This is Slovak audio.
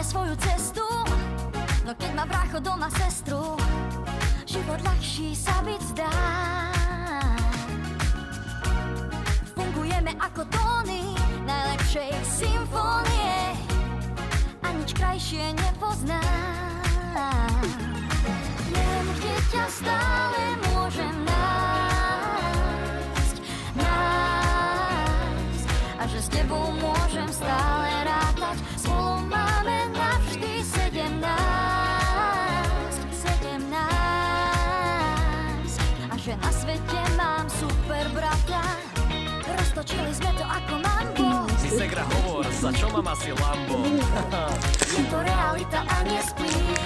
svoju cestu, no keď má brácho doma sestru, život ľahší sa byť zdá. Fungujeme ako tóny najlepšej symfónie a nič krajšie nepoznám. Viem, kde ťa stále môžem nájsť, a že s tebou môžem stále rátať. Spolu máme navždy 17, a že na svete mám super brata. Roztočili sme to ako mambo. Si segra hovor, za čo mám asi lambo? Je to realita a nespím.